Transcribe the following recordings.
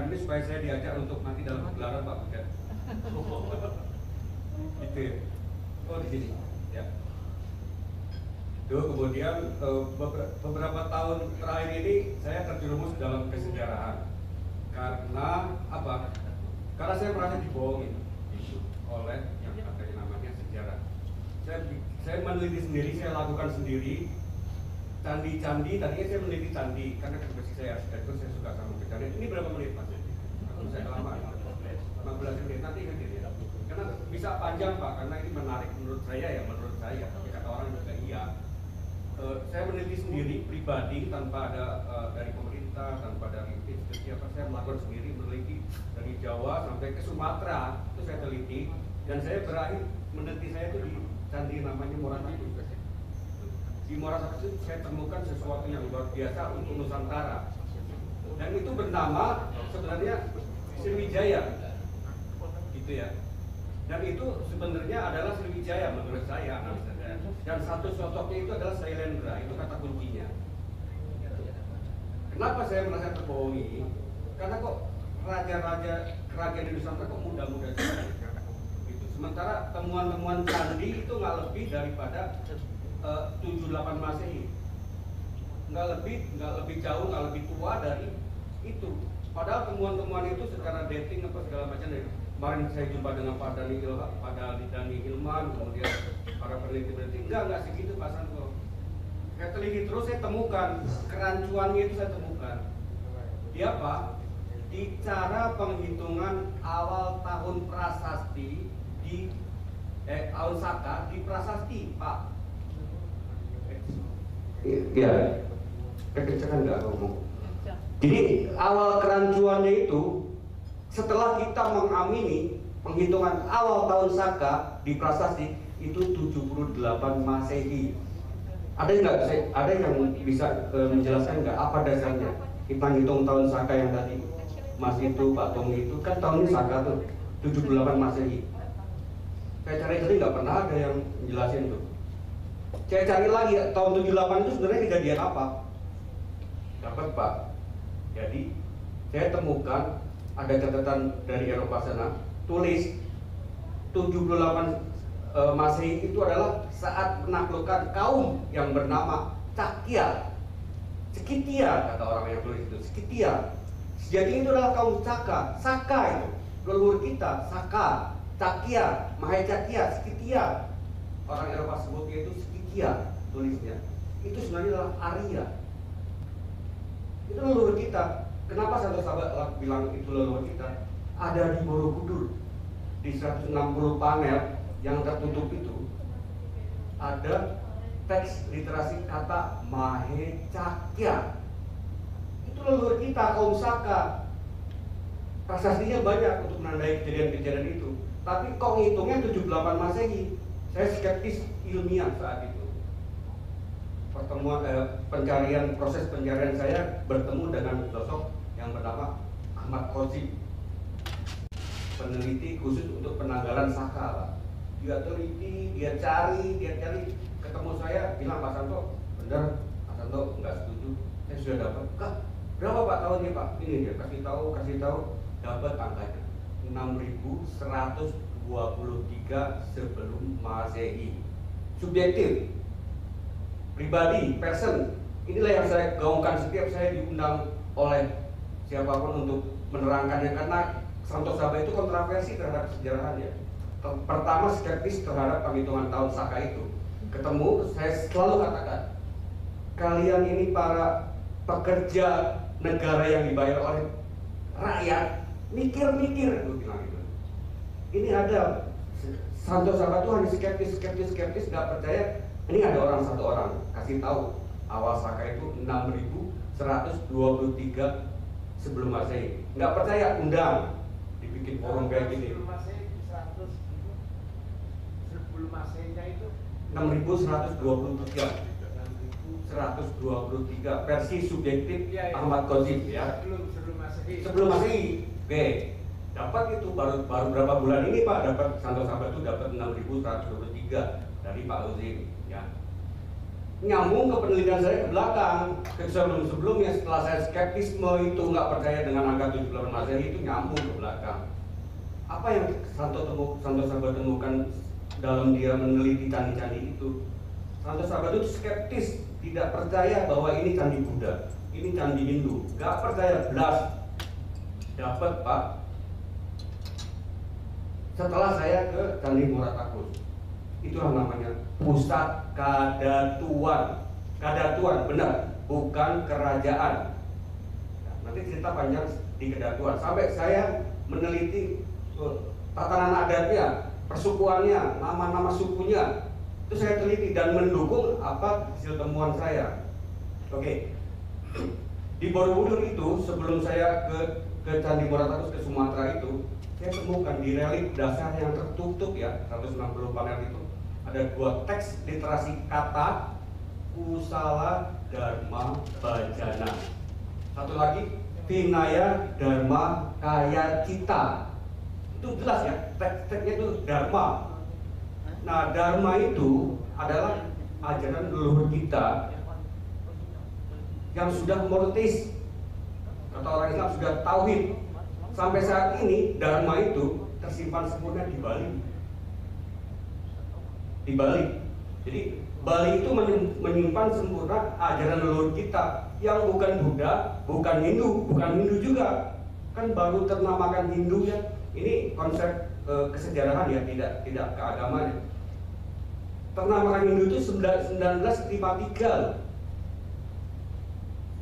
ini supaya saya diajak untuk mati dalam pegelaran Pak Bukan. Gitu ya. Oh di sini. Ya. Tuh, kemudian beberapa tahun terakhir ini saya terjerumus dalam kesejarahan. Karena apa? Karena saya merasa dibohongi oleh yang katanya namanya sejarah. Saya meneliti sendiri, saya lakukan sendiri. Candi-candi, tadinya saya meneliti candi karena profesi saya arsitektur, saya suka sama pencarian. Ini berapa menit Mas? Kalau saya lama 15 menit nanti kan ya. Karena bisa panjang Pak, karena ini menarik menurut saya ya, menurut saya. Tapi kata orang juga iya. Saya meneliti sendiri pribadi tanpa ada dari pemerintah, tanpa dari institusi apa, saya melakukan sendiri, meneliti dari Jawa sampai ke Sumatera itu saya teliti, dan saya berakhir meneliti saya itu di candi namanya Muara Satu. Di Muara Satu saya temukan sesuatu yang luar biasa untuk Nusantara, dan itu bernama sebenarnya Sriwijaya, gitu ya. Dan itu sebenarnya adalah Sriwijaya menurut saya, analisa saya. Dan satu sosoknya itu adalah Sailendra, itu kata kuncinya. Kenapa saya merasa terbohongi? Karena kok raja-raja kerajaan di Nusantara kok muda-muda sekali. Gitu. Sementara temuan-temuan candi itu nggak lebih daripada 78 Masehi. Nggak lebih jauh, nggak lebih tua dari itu. Padahal temuan-temuan itu secara dating apa segala macam dari kemarin saya jumpa dengan Pak Dani Hilman, kemudian para peneliti-peneliti, enggak segitu Pak Santo. Saya teliti terus, saya temukan kerancuannya itu saya temukan. Di apa? Di cara penghitungan awal tahun prasasti di tahun Saka di prasasti Pak. Iya, kekencangan nggak ngomong. Jadi awal kerancuannya itu setelah kita mengamini penghitungan awal tahun Saka di prasasti itu 78 Masehi. Ada yang bisa menjelaskan nggak apa dasarnya kita hitung tahun Saka yang tadi Mas itu Pak Tommy itu kan tahunnya Saka tuh 78 Masehi. Saya cari-cari nggak pernah ada yang menjelasin tuh. Saya cari lagi tahun 78 itu sebenarnya kejadian apa? Dapat Pak. Jadi saya temukan ada catatan dari Eropa sana, tulis 78 Masehi itu adalah saat menaklukkan kaum yang bernama Cakya, Sekitia kata orang yang tulis itu, Sekitia. Sejatinya itu adalah kaum Saka itu, leluhur kita, Saka, Cakya, Mahecakya, Sekitia. Orang Eropa sebutnya itu Sekitia tulisnya. Itu sebenarnya adalah Arya. Itu leluhur kita. Kenapa satu sahabat bilang itu leluhur kita? Ada di Borobudur, di 160 panel yang tertutup itu ada teks literasi kata Mahecakya. Itu leluhur kita, kaum Saka. Prasastinya banyak untuk menandai kejadian-kejadian itu. Tapi kok ngitungnya 78 Masehi? Saya skeptis ilmiah saat itu. Proses pencarian saya bertemu dengan sosok yang bernama Ahmad Khozib, peneliti khusus untuk penanggalan Saka Pak. Dia teliti, dia cari, ketemu saya, bilang Pak Santo, benar Pak Santo nggak setuju, saya sudah dapat. Kak, berapa Pak tahunnya Pak? Ini dia kasih tahu, dapat angkanya 6123 sebelum Masehi. Subjektif, pribadi, person. Inilah yang saya gaungkan setiap saya diundang oleh siapapun untuk menerangkannya, karena Santo Saba itu kontroversi terhadap kesejarahannya. Pertama skeptis terhadap penghitungan tahun Saka itu. Ketemu, saya selalu katakan, kalian ini para pekerja negara yang dibayar oleh rakyat, mikir-mikir, gue bilang gitu. Ini ada Santo Saba itu hanya skeptis, nggak percaya. Ini ada satu orang kasih tahu awal Saka itu 6123 sebelum Masehi. Nggak percaya, undang, dibikin forum kayak gini. Sebelum Masehinya itu 6123 versi subjektif Ahmad Khozib ya. Sebelum Masehi. Oke. Dapat itu baru berapa bulan ini Pak, dapat Santo Saba itu dapat 6123 dari Pak Uzim ya. nyambung ke penelitian saya ke belakang, ke sebelum-sebelumnya. Setelah saya skeptisme itu nggak percaya dengan angka 78 Masehi, itu nyambung ke belakang. Apa yang Santo Sabat temukan dalam dia meneliti candi-candi itu? Santo Sabat itu skeptis, tidak percaya bahwa ini candi Buddha, ini candi Hindu, nggak percaya belas. Dapat Pak, setelah saya ke Candi Muratakus, itulah namanya pusat kadatuan. Kadatuan benar, bukan kerajaan. Nah, nanti cerita panjang di kedatuan sampai saya meneliti tatanan adatnya, persukuannya, nama-nama sukunya. Itu saya teliti dan mendukung apa hasil temuan saya. Oke. Di Borobudur itu sebelum saya ke Candi Muratakus ke Sumatera itu, saya temukan di relief dasar yang tertutup ya, 160 panel itu ada 2 teks literasi kata Kusala Dharma Bhajana. Satu lagi Vinaya Dharma Kaya Cita. Itu jelas ya, teks-teksnya itu Dharma. Nah, Dharma itu adalah ajaran leluhur kita yang sudah monoteis, kata orang Islam sudah tauhid. Sampai saat ini Dharma itu tersimpan sempurna di Bali. Di Bali. Jadi Bali itu menyimpan sempurna ajaran leluhur kita yang bukan Buddha, bukan Hindu juga. Kan baru ternamakan Hindu ya. Ini konsep kesejarahan ya, tidak keagamaan. Ternamakan Hindu itu 1953.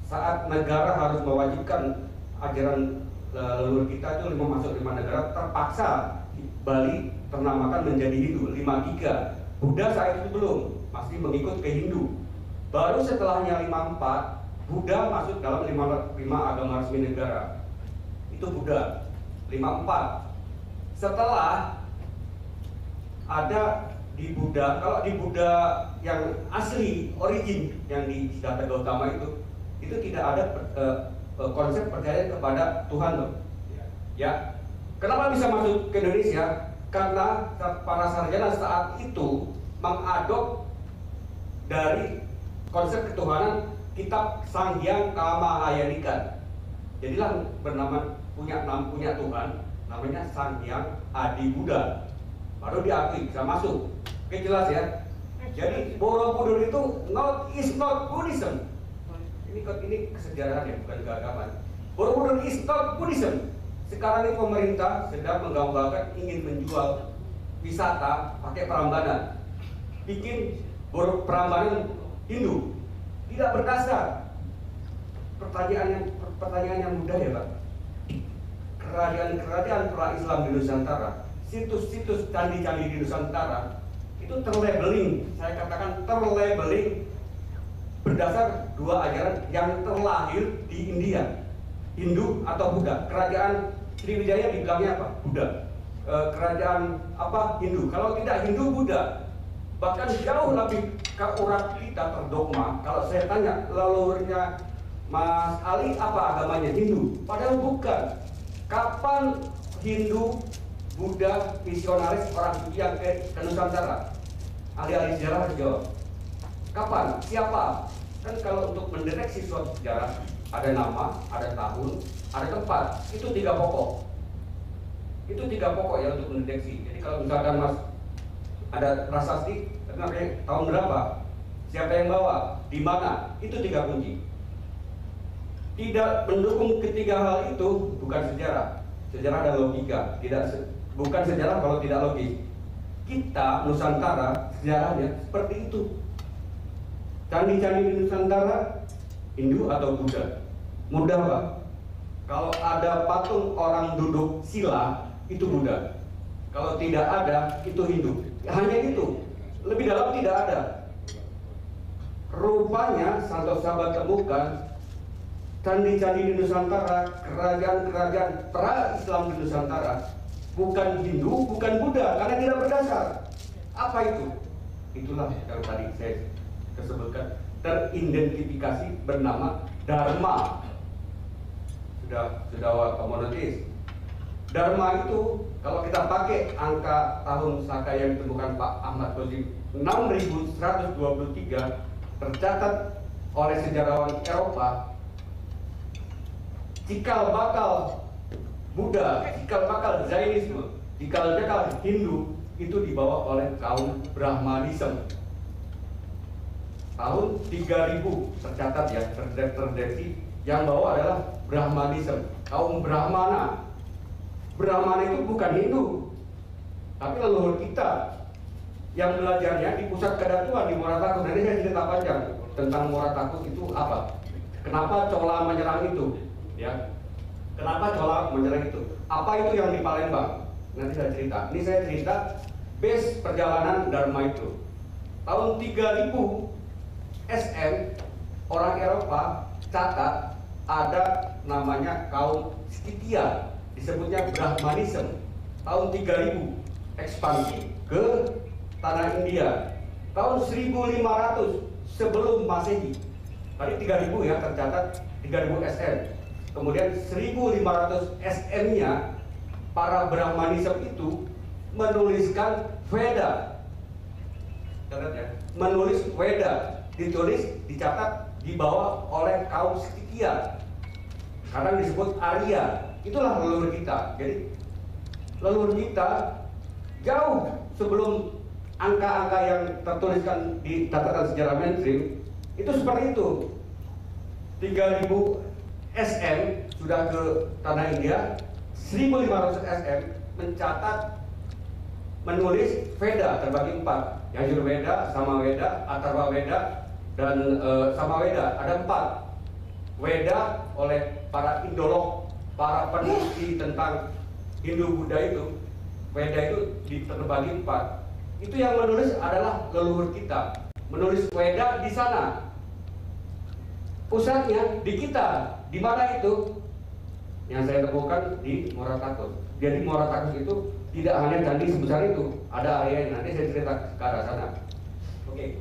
Saat negara harus mewajibkan ajaran leluhur kita itu masuk 5 negara, terpaksa Bali ternamakan menjadi Hindu 53. Buddha saat itu belum, masih mengikut ke Hindu. Baru setelahnya 54, Buddha masuk dalam 5 agama resmi negara. Itu Buddha 54. Setelah ada di Buddha, kalau di Buddha yang asli, origin yang di Siddhartha Gautama itu tidak ada konsep percaya kepada Tuhan loh. Ya, kenapa bisa masuk ke Indonesia? Karena para sarjana saat itu mengadop dari konsep ketuhanan kitab Sanghyang Kamahayanikan. Jadilah punya Tuhan, namanya Sanghyang Adi Buddha. Baru diakui bisa masuk. Oke, jelas ya. Jadi Borobudur itu is not Buddhism. Ini kesejarahan ya, bukan keagamaan. Borobudur is not Buddhism. Sekarang ini pemerintah sedang menggambarkan ingin menjual wisata pakai Prambanan, bikin Prambanan Hindu, tidak berdasar. Pertanyaan yang mudah ya Pak. Kerajaan pra-Islam di Nusantara, situs-situs candi-candi di Nusantara itu terlabeling, saya katakan terlabeling berdasar 2 ajaran yang terlahir di India, Hindu atau Buddha. Kerajaan Sriwijaya dibilangnya apa? Buddha. Kerajaan apa? Hindu. Kalau tidak Hindu, Buddha. Bahkan jauh lebih akurat kita terdogma. Kalau saya tanya leluhurnya Mas Ali apa agamanya? Hindu. Padahal bukan. Kapan Hindu, Buddha, misionaris orang suci yang ke Nusantara? Ahli-ahli sejarah harus jawab. Kapan? Siapa? Kan kalau untuk mendeteksi suatu sejarah ada nama, ada tahun, ada tempat. Itu 3 pokok. Itu 3 pokok ya untuk mendeteksi. Jadi kalau misalkan Mas ada prasasti, tahun berapa? Siapa yang bawa? Di mana? Itu 3 kunci. Tidak mendukung ketiga hal itu bukan sejarah. Sejarah dan logika. Bukan sejarah kalau tidak logis. Kita Nusantara sejarahnya seperti itu. Candi-candi di Nusantara Hindu atau Buddha? Mudah Pak. Kalau ada patung orang duduk sila itu Buddha. Kalau tidak ada itu Hindu. Hanya itu. Lebih dalam tidak ada. Rupanya Santo Sabat temukan candi-candi di Nusantara, kerajaan-kerajaan pra-Islam di Nusantara bukan Hindu, bukan Buddha, karena tidak berdasar. Apa itu? Itulah yang tadi saya sebutkan, teridentifikasi bernama Dharma. Sudah monoteis. Dharma itu kalau kita pakai angka tahun Saka yang ditemukan Pak Ahmad Kozim 6123, tercatat oleh sejarawan Eropa, cikal bakal Buddha, cikal bakal Zainisme, cikal bakal Hindu itu dibawa oleh kaum Brahmanisme. Tahun 3000 tercatat ya, terdeteksi yang bawa adalah Brahmanisme, kaum Brahmana. Brahmana itu bukan Hindu, tapi leluhur kita yang belajarnya di pusat kedatuan di Muara Takus. Nanti saya cerita panjang tentang Muara Takus itu apa, kenapa Chola menyerang itu, ya, kenapa Chola menyerang itu, apa itu yang di Palembang. Nanti saya cerita. Ini saya cerita base perjalanan Dharma itu. Tahun 3000 SM orang Eropa catat ada namanya kaum Scythia, disebutnya Brahmanisme. Tahun 3000 ekspansi ke tanah India. Tahun 1500 sebelum Masehi. Tadi 3000 ya tercatat 3000 SM. Kemudian 1500 SM-nya para Brahmanisme itu menuliskan Veda. Catat ya, menulis Veda, ditulis, dicatat, dibawa oleh kaum Scythia. Kadang disebut Arya. Itulah leluhur kita. Jadi leluhur kita jauh sebelum angka-angka yang tertuliskan di catatan sejarah mainstream itu seperti itu. 3000 SM sudah ke tanah India, 1500 SM mencatat, menulis Veda terbagi 4, Yajurveda, Samaveda, Atharvaveda, dan Samaveda. Ada 4 Veda oleh para Indolog, para peneliti tentang Hindu Buddha itu. Veda itu terbagi 4. Itu yang menulis adalah leluhur kita. Menulis Veda di sana. Pusatnya di kita. Di mana itu? Yang saya temukan di Muara Takus. Jadi Muara Takus itu tidak hanya candi sebesar itu, ada areanya. Nanti saya cerita ke arah sana. Oke.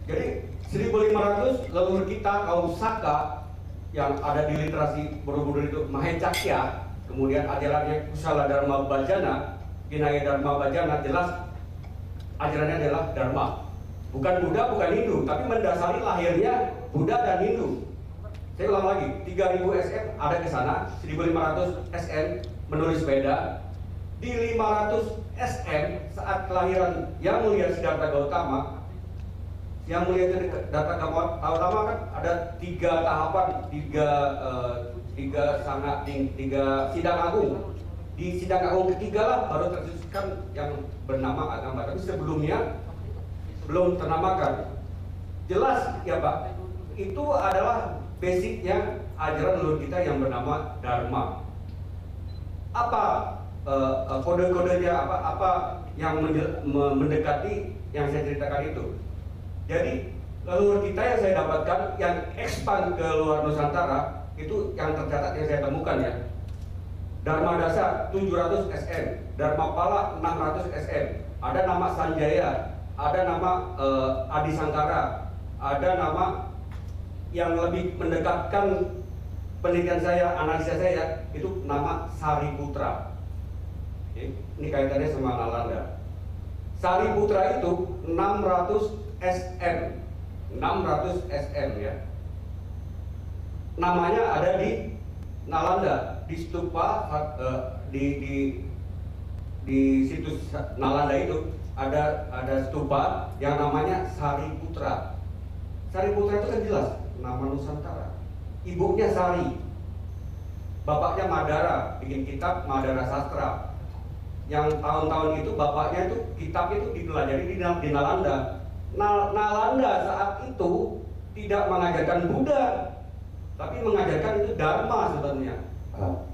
Jadi 1500 leluhur kita kaum Saka yang ada di literasi Borobudur itu Mahecakya, kemudian ajarannya Kusala Dharma Bhajana, Vinaya Dharma Bhajana, jelas ajarannya adalah Dharma, bukan Buddha, bukan Hindu, tapi mendasari lahirnya Buddha dan Hindu. Saya ulang lagi, 3000 SM ada ke sana, 1500 SM menulis Veda, di 500 SM saat kelahiran Yang Mulia Siddhartha Gautama. Yang Mulia Siddhartha Gautama kan ada 3 tahapan, 3 sidang agung. Di sidang agung ketiga lah baru tercetuskan yang bernama agama, tapi sebelumnya belum ternamakan. Jelas ya Pak, itu adalah basicnya ajaran leluhur kita yang bernama Dharma. Apa kode-kodenya, apa yang mendekati yang saya ceritakan itu. Jadi leluhur kita yang saya dapatkan yang expand ke luar Nusantara itu yang tercatat yang saya temukan ya. Dharma Dasa 700 SM, Dharma Pala 600 SM, ada nama Sanjaya, ada nama Adi Sangkara, ada nama yang lebih mendekatkan penelitian saya, analisa saya, itu nama Sariputra. Oke, ini kaitannya sama Nalanda. Sariputra itu 600 SM, 600 SM ya. Namanya ada di Nalanda, di stupa di situs Nalanda itu ada stupa yang namanya Sariputra. Sariputra itu kan jelas nama Nusantara. Ibunya Sari, bapaknya Madara, bikin kitab Madara Sastra. Yang tahun-tahun itu bapaknya itu kitab itu dipelajari di Nalanda. Nalanda saat itu tidak mengajarkan Buddha, tapi mengajarkan itu Dharma sebenarnya.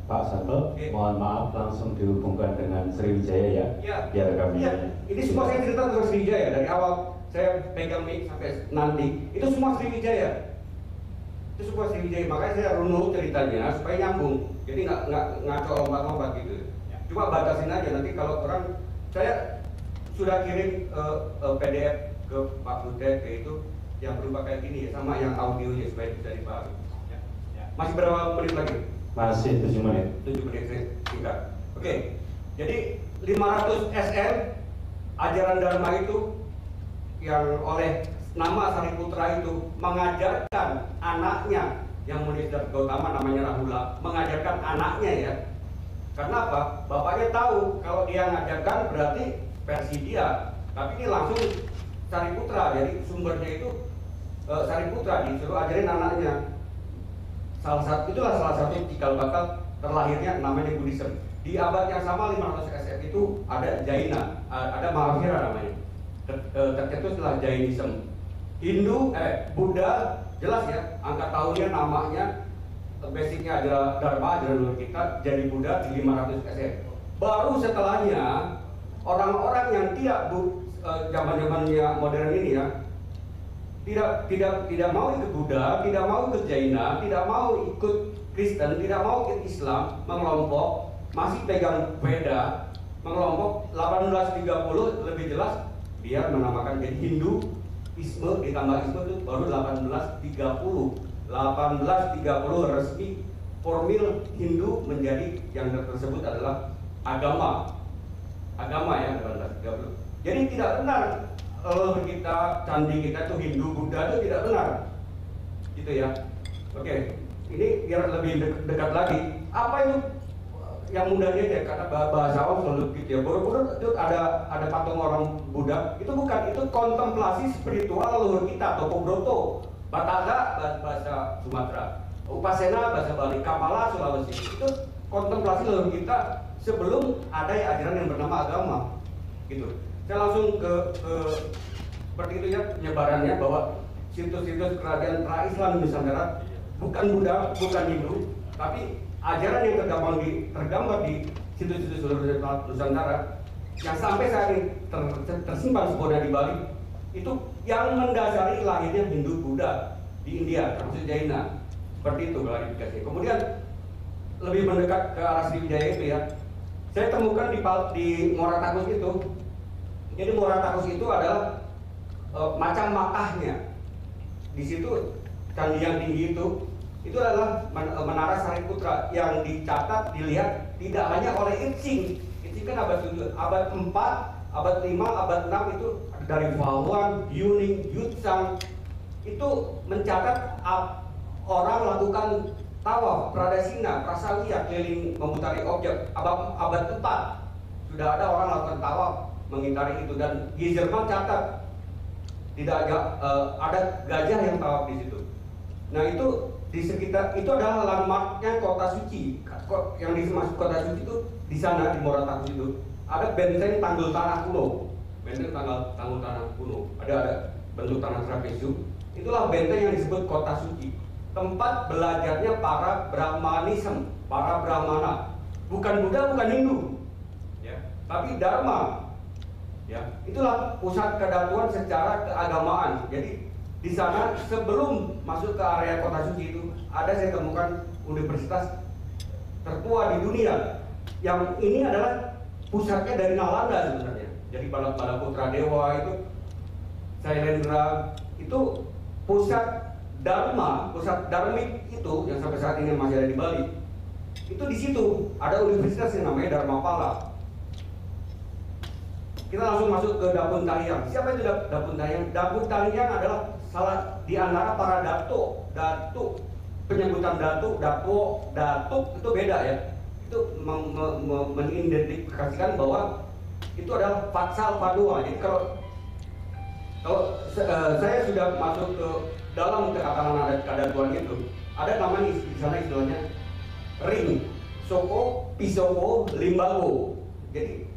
Pak Santo, mohon maaf langsung dihubungkan dengan Sriwijaya ya, biar kami. Ya, ini semua saya cerita tentang Sriwijaya dari awal saya pegang mic sampai nanti. Itu semua Sriwijaya. Itu semua Sriwijaya. Makanya saya runut ceritanya supaya nyambung. Jadi nggak ngaco lompat-lompat gitu. Cuma batasin aja nanti kalau orang, saya sudah kirim PDF ke Pak Butet itu yang berupa kayak gini ya, sama yang audionya supaya bisa dipahami. Masih berapa menit lagi? Masih 7 menit. 7 menit singkat. Oke. Jadi 500 SM ajaran Dharma itu yang oleh nama Sariputra itu mengajarkan anaknya yang Mulia Siddhartha Gautama, namanya Rahula, mengajarkan anaknya ya. Karena apa? Bapaknya tahu kalau dia ngajarkan berarti versi dia, tapi ini langsung Sariputra, jadi sumbernya itu Sariputra disuruh ajarin anaknya. Itulah salah satu cikal bakal terlahirnya namanya Buddhism. Di abad yang sama 500 SF itu ada Jaina, ada Mahavira namanya. Tercetuslah Jainism. Buddha jelas ya, angka tahunnya namanya basicnya adalah Dharma, ajaran luhur kita, jadi Buddha di 500 SF. Baru setelahnya orang-orang yang tidak zaman-zamannya modern ini ya, tidak mau ikut Buddha, tidak mau ikut Jaina, tidak mau ikut Kristen, tidak mau ikut Islam, mengelompok, masih pegang Veda, mengelompok 1830 lebih jelas dia menamakan jadi Hinduisme, ditambah Isme itu baru 1830 resmi formil Hindu menjadi yang tersebut adalah agama ya 1830. Jadi tidak benar kita, candi kita itu Hindu, Buddha itu tidak benar gitu ya. Oke, ini biar lebih dekat lagi, apa itu yang mudahnya ya, kata bahasa awam selalu gitu ya, Borobudur itu ada patung orang Buddha, itu bukan, itu kontemplasi spiritual leluhur kita, Topobroto, Bataga bahasa Sumatera, Upasena bahasa Bali, Kapala Sulawesi, itu kontemplasi leluhur kita sebelum ada ajaran yang bernama agama gitu. Saya langsung ke seperti itu ya penyebarannya, bahwa situs-situs kerajaan pra-Islam Nusantara bukan Buddha, bukan Hindu, tapi ajaran yang tergambar di situs-situs Nusantara yang sampai saat ini tersimpan sempurna di Bali, itu yang mendasari lahirnya Hindu Buddha di India, termasuk Jaina. Seperti itu klarifikasi. Kemudian lebih mendekat ke arah Sriwijaya itu ya, saya temukan di Muara Takus itu. Jadi Muara Takus itu adalah macam makahnya. Di situ candi yang tinggi itu adalah Menara Sariputra yang dicatat, dilihat tidak hanya oleh Itsing. Itsing kan abad 7, abad 4, abad 5, abad 6 itu dari Fahuan, Yuning, Yutsang itu mencatat orang lakukan tawaf, pradasina, prasawiya, keliling memutari objek. Abad 4 sudah ada orang lakukan tawaf mengitari itu, dan Gizerman catat tidak ada gajah yang tawaf di situ. Nah itu di sekitar itu adalah landmarknya kota suci. Yang dimasuk kota suci itu di sana di Muara Takus itu ada benteng Tanggul Tanah Kuno, benteng Tanggul Tanah Kuno. Ada bentuk tanah trapesium. Itulah benteng yang disebut kota suci, tempat belajarnya para Brahmanism, para Brahmana, bukan Buddha, bukan Hindu, ya, tapi Dharma. Ya, itulah pusat kedatuan secara keagamaan. Jadi di sana sebelum masuk ke area kota suci itu ada, saya temukan universitas tertua di dunia. Yang ini adalah pusatnya dari Nalanda sebenarnya. Jadi Balaputra Dewa itu, Sailendra itu pusat Dharma, pusat Dharmik itu yang sampai saat ini masih ada di Bali. Itu di situ ada universitas yang namanya Dharmapala. Kita langsung masuk ke Dapun Tariang. Siapa itu Dapun Tariang? Dapun Tariang adalah salah di antara para datuk. Penyebutan datuk itu beda ya. Itu mengidentifikasikan bahwa itu adalah Fatsal Padua. Jadi kalau saya sudah masuk ke dalam ketatanan adat kadatuan itu, ada namanya di sana istilahnya ring, soko, pisoko, limbago. Jadi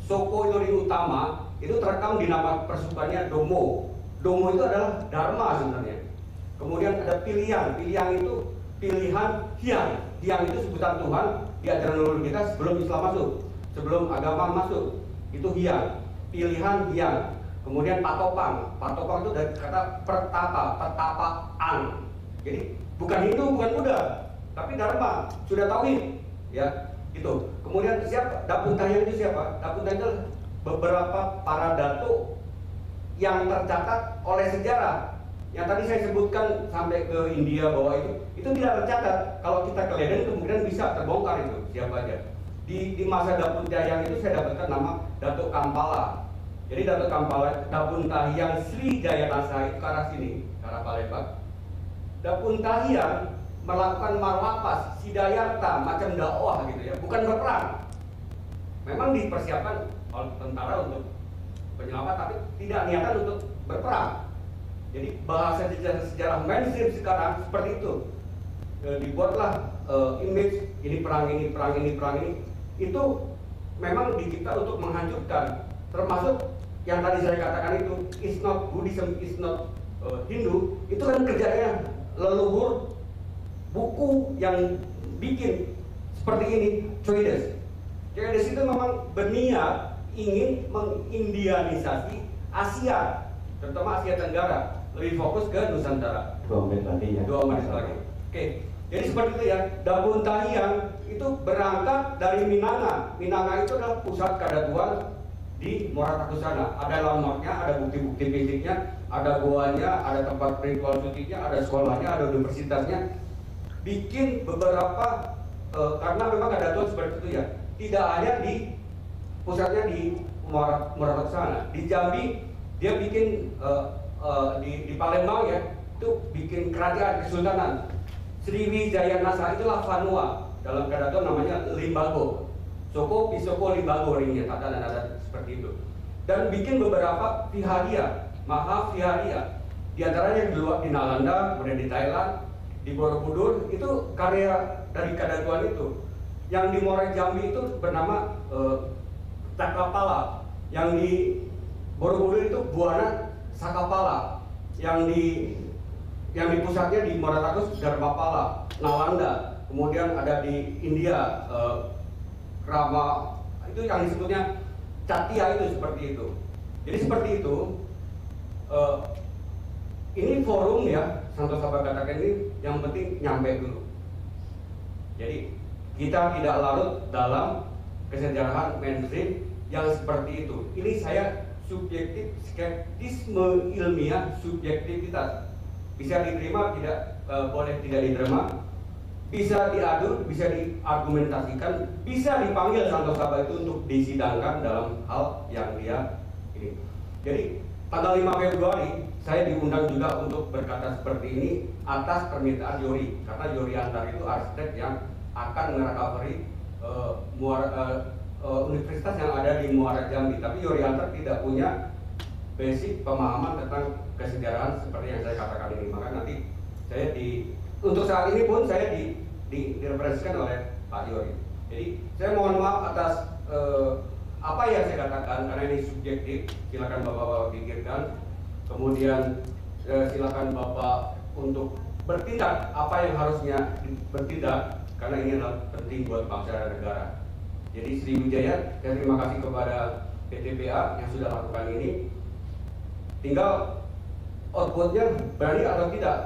soko itu ring utama, itu terekam di nama persukannya Domo. Domo itu adalah Dharma sebenarnya. Kemudian ada pilihan itu pilihan Hyang. Hyang itu sebutan Tuhan di ajaran leluhur kita sebelum Islam masuk, sebelum agama masuk. Itu Hyang, pilihan Hyang. Kemudian patopang itu dari kata petapaan. Jadi bukan Hindu, bukan Buddha, tapi Dharma, sudah tauhid, ya. Gitu. Kemudian siapa? Dapun Tariang itu siapa? Dapun Tariang itu beberapa para datuk yang tercatat oleh sejarah. Yang tadi saya sebutkan sampai ke India bahwa itu tidak tercatat. Kalau kita ke Leiden kemungkinan bisa terbongkar itu siapa aja. Di masa Dapun Tariang itu saya dapatkan nama Datuk Kampala. Jadi Dapun Tahiang Sriwijaya Nasa itu ke arah sini, ke arah Palembang. Dapun Tahiang melakukan marlapas, sidayarta, macam dakwah gitu ya, bukan berperang. Memang dipersiapkan oleh tentara untuk penyelamat, tapi tidak niatan untuk berperang. Jadi bahasa sejarah mainstream sekarang seperti itu. Dibuatlah image ini perang ini, perang ini, perang ini. Itu memang dicipta untuk menghancurkan, termasuk yang tadi saya katakan itu is not Buddhism, is not Hindu. Itu kan kerjanya leluhur buku yang bikin seperti ini, Choides. Choides itu memang berniat ingin mengindianisasi Asia, terutama Asia Tenggara, lebih fokus ke Nusantara. 2 menit lagi ya. 2 menit lagi. Oke, jadi seperti itu ya. Dapun Tahiang itu berangkat dari Minanga. Minanga itu adalah pusat kadatuan di Moratakus sana. Ada landmarknya, ada bukti-bukti fisiknya, ada goanya, ada tempat ritual sucinya, ada sekolahnya, ada universitasnya. Bikin beberapa karena memang kadatuan seperti itu ya. Tidak hanya di pusatnya di Moratakus sana. Di Jambi dia bikin di Palembang ya, itu bikin kerajaan kesultanan. Sriwijaya Nasa itulah Vanua, dalam kadatuan namanya Limbago. Soko Pisoko Limbago ringnya, tata dan adat seperti itu. Dan bikin beberapa viharia, maha viharia. Di antaranya di Nalanda, kemudian di Thailand, di Borobudur, itu karya dari kadatuan itu. Yang di Muara Jambi itu bernama Cakapala. Yang di Borobudur itu Buana Sakapala. Yang di pusatnya di Moratakus Dharmapala, Nalanda. Kemudian ada di India Rama, itu yang disebutnya Catia, itu seperti itu. Jadi seperti itu. Ini forum ya, Santosa katakan ini yang penting nyampe dulu. Jadi kita tidak larut dalam kesejarahan mainstream yang seperti itu. Ini saya subjektif, skeptisme ilmiah, subjektivitas. Bisa diterima, tidak boleh tidak diterima. Bisa diadu, bisa diargumentasikan, bisa dipanggil Santosa itu untuk disidangkan dalam hal yang dia ini. Jadi tanggal 5 Februari saya diundang juga untuk berkata seperti ini atas permintaan Yori, karena Yori Antar itu arsitek yang akan merecovery universitas yang ada di Muara Jambi. Tapi Yori Antar tidak punya basic pemahaman tentang kesejarahan seperti yang saya katakan ini. Maka nanti saya untuk saat ini pun saya direpresentasikan oleh Pak Yori. Jadi saya mohon maaf atas apa yang saya katakan, karena ini subjektif. Silakan Bapak pikirkan. Kemudian silakan Bapak untuk bertindak apa yang harusnya bertindak, karena ini adalah penting buat bangsa dan negara. Jadi Sriwijaya, saya terima kasih kepada PTPA yang sudah lakukan ini. Tinggal outputnya berani atau tidak,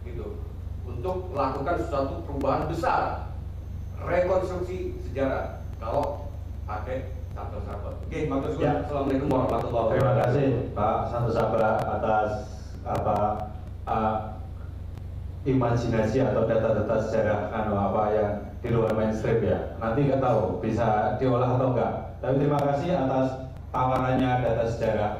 gitu, untuk melakukan suatu perubahan besar, rekonstruksi sejarah. Kalau pakai Santosa. Oke, matur suwun. Ya. Assalamualaikum warahmatullahi wabarakatuh. Terima kasih Pak Santosa atas imajinasi atau data-data sejarah yang di luar mainstream ya. Nanti nggak tahu bisa diolah atau enggak. Tapi terima kasih atas paparannya data sejarah.